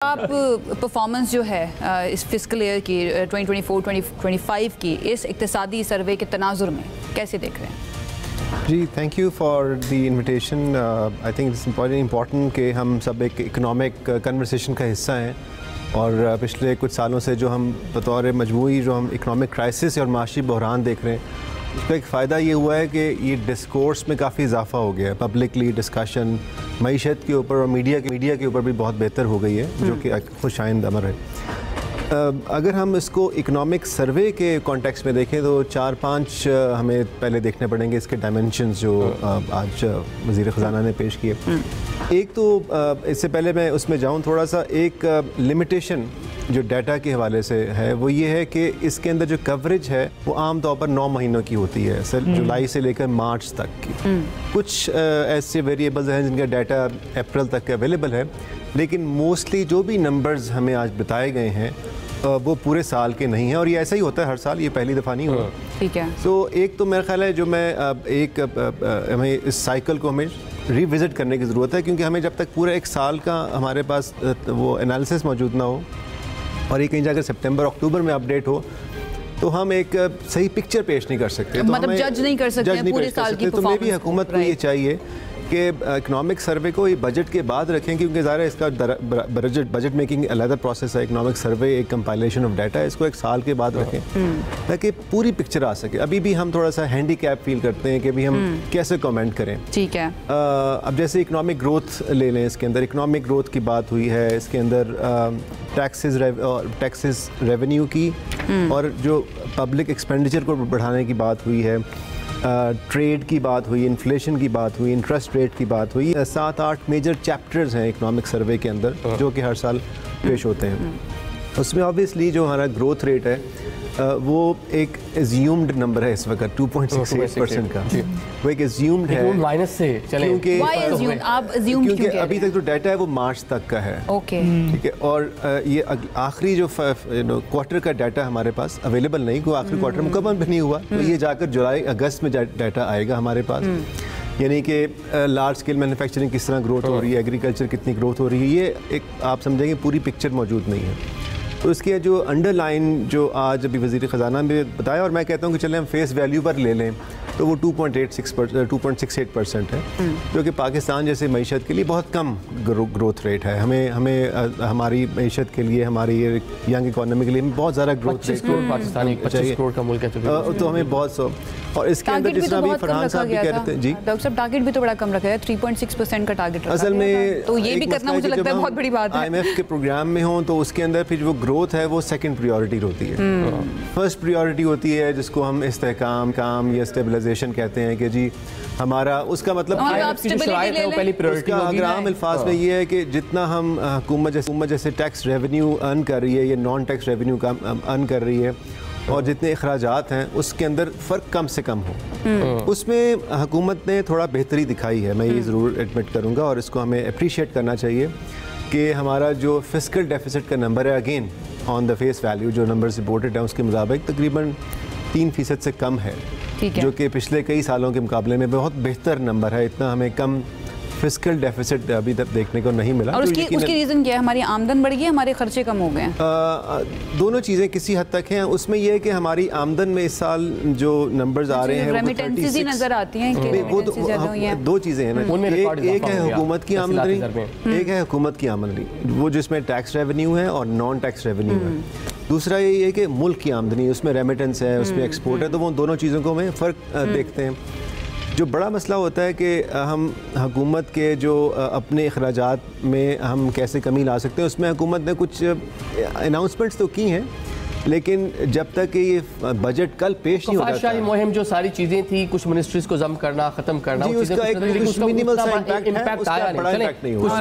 آپ پرفارمنس جو ہے اس فسکل ایئر کی 2024-2025 کی اس اقتصادی سروے کے تناظر میں کیسے دیکھ رہے ہیں؟ جی thank you for the invitation. I think it's important کہ ہم سب ایک اکنامک کنورسیشن کا حصہ ہیں، اور پچھلے کچھ سالوں سے جو ہم بطور مجموعی جو ہم اکنامک کرائسس اور معاشی بحران دیکھ رہے ہیں، اس کا ایک فائدہ یہ ہوا ہے کہ یہ ڈسکورس میں کافی اضافہ ہو گیا ہے. پبلکلی ڈسکشن معیشت کے اوپر اور میڈیا کے اوپر بھی بہت بہتر ہو گئی ہے، جو کہ ایک خوش آئند امر ہے. اگر ہم اس کو اکنامک سروے کے کانٹیکس میں دیکھیں تو 4-5 ہمیں پہلے دیکھنے پڑیں گے اس کے ڈائمنشنز جو آج وزیر خزانہ نے پیش کیے. ایک تو اس سے پہلے میں اس میں جاؤں تھوڑا سا، ایک لمیٹیشن جو ڈیٹا کے حوالے سے ہے وہ یہ ہے کہ اس کے اندر جو کوریج ہے وہ عام طور پر 9 مہینوں کی ہوتی ہے، جولائی سے لے کر مارچ تک کی. کچھ ایسے ویریبلز ہیں جن کا ڈیٹا اپریل تک اویلیبل ہے، لیکن موسٹلی جو بھی نمبرز ہمیں آج بتائے گئے ہیں وہ پورے سال کے نہیں ہیں، اور یہ ایسا ہی ہوتا ہے ہر سال، یہ پہلی دفعہ نہیں ہوا. ٹھیک ہے. تو ایک تو میرا خیال ہے جو میں ہمیں اس سائیکل کو ہمیں ری وزٹ کرنے کی ضرورت ہے، کیونکہ ہمیں جب تک پورا ایک سال کا ہمارے پاس وہ انالیسس موجود نہ ہو اور یہ کہیں جا کر سپتمبر اکتوبر میں اپڈیٹ ہو تو ہم ایک صحیح پکچر پیش نہیں کر سکتے، مطلب جج نہیں کر سکتے پورے سال کی پرفارمنس. تو میں بھی حکومت کو یہ چاہیے کہ اکنامک سروے کو یہ بجٹ کے بعد رکھیں، کیونکہ ظاہر ہے اس کا بجٹ میکنگ علیحدہ پروسیس ہے. اکنامک سروے ایک کمپائلیشن آف ڈیٹا ہے، اس کو ایک سال کے بعد رکھیں تاکہ پوری پکچر آ سکے. ابھی بھی ہم تھوڑا سا ہینڈی کیپ فیل کرتے ہیں کہ بھی ہم کیسے کامنٹ کریں. ٹھیک ہے. اب جیسے اکنامک گروتھ لے لیں، اس کے اندر اکنامک گروتھ کی بات ہوئی ہے، اس کے اندر ٹیکسز ریونیو کی، اور جو پبلک ایکسپینڈیچر کو بڑھانے کی بات ہوئی ہے، ٹریڈ کی بات ہوئی، انفلیشن کی بات ہوئی، انٹرسٹ ریٹ کی بات ہوئی. 7-8 میجر چیپٹرز ہیں اکنامک سروے کے اندر جو کہ ہر سال پیش ہوتے ہیں. اس میں آبویسلی جو ہمارا گروتھ ریٹ ہے وہ ایک ایزیومڈ نمبر ہے اس وقت 2.68% کا. وہ ایک ایزیومڈ ہے مائنس سے چلیں، کیونکہ ابھی تک جو ڈیٹا ہے وہ مارچ تک کا ہے. ٹھیک ہے. اور یہ آخری جو کوارٹر کا ڈیٹا ہمارے پاس اویلیبل نہیں، کوئی آخری کوارٹر مکمل بھی نہیں ہوا، تو یہ جا کر جولائی اگست میں ڈیٹا آئے گا ہمارے پاس. یعنی کہ لارج اسکیل مینوفیکچرنگ کس طرح گروتھ ہو رہی ہے، ایگریکلچر کتنی گروتھ ہو رہی ہے، یہ ایک آپ سمجھیں گے پوری پکچر موجود نہیں ہے. تو اس کے جو انڈر لائن جو آج ابھی وزیر خزانہ نے بتایا، اور میں کہتا ہوں کہ چلیں ہم فیس ویلیو پر لے لیں، تو وہ 2.68% ہے، جو کہ پاکستان جیسے معیشت کے لیے بہت کم گروتھ ریٹ ہے. ہمیں ہماری معیشت کے لیے، ہماری ینگ اکانومی کے لیے بہت زیادہ گروتھ ریٹ پاکستان 25 کروڑ کا ملک ہے، تو ہمیں بہت اور اس کے اندر جس طرح بھی فرحان صاحب بھی کہہ رہے تھے. جی ڈاکٹر صاحب ٹارگٹ بھی تو بڑا کم رکھا ہے، 3.6% کا ٹارگٹ رکھا ہے. اصل میں تو یہ بھی کرنا مجھے لگتا ہے بہت بڑی بات ہے. IMF کے پروگرام میں ہوں تو اس کے اندر پھر وہ گروتھ ہے وہ سیکنڈ پریورٹی ہوتی ہے. فرسٹ پریورٹی ہوتی ہے جس کو ہم استحکام کام یا اسٹیبلائزیشن کہتے ہیں، کہ جی ہمارا اس کا مطلب عام الفاظ میں یہ ہے کہ جتنا ہم حکومت جیسے ٹیکس ریونیو ارن کر رہی ہے یا نان ٹیکس ریونیو ارن کر رہی ہے، اور جتنے اخراجات ہیں اس کے اندر فرق کم سے کم ہو. اس میں حکومت نے تھوڑا بہتری دکھائی ہے، میں یہ ضرور ایڈمٹ کروں گا، اور اس کو ہمیں اپریشیٹ کرنا چاہیے کہ ہمارا جو فسکل ڈیفیسٹ کا نمبر ہے، again on the face value جو نمبر رپورٹڈ ہیں اس کے مطابق تقریباً 3% سے کم ہے، جو کہ پچھلے کئی سالوں کے مقابلے میں بہت بہتر نمبر ہے. اتنا ہمیں کم فسکل ڈیفیسٹ ابھی تک دیکھنے کو نہیں ملا. اور اس کی ریزن کیا ہے؟ ہماری آمدن بڑھ گئی ہے، ہمارے خرچے کم ہو گئے ہیں. دونوں چیزیں کسی حد تک ہیں. اس میں یہ ہے کہ ہماری آمدن میں اس سال جو نمبرز آ رہے ہیں ریمیٹنسز ہی نظر آتی ہیں. دو چیزیں ہیں نا، ایک ہے حکومت کی آمدنی، ایک ہے حکومت کی آمدنی وہ جس میں ٹیکس ریونیو ہے اور نان ٹیکس ریونیو ہے. دوسرا یہ ہے کہ ملک کی آمدنی، اس میں ریمیٹنس ہے، اس میں ایکسپورٹ ہے. تو وہ دونوں چیزوں کو ہمیں فرق دیکھتے ہیں. جو بڑا مسئلہ ہوتا ہے کہ ہم حکومت کے جو اپنے اخراجات میں ہم کیسے کمی لا سکتے ہیں، اس میں حکومت نے کچھ اناؤنسمنٹس تو کی ہیں، لیکن جب تک کہ یہ بجٹ کل پیش نہیں ہوتا تھا، مہم جو ساری چیزیں تھی، کچھ منسٹریز کو ضم کرنا، ختم کرنا، اس کا ایک منیمل سا امپیکٹ ہے، اس کا بڑا امپیکٹ نہیں ہوا.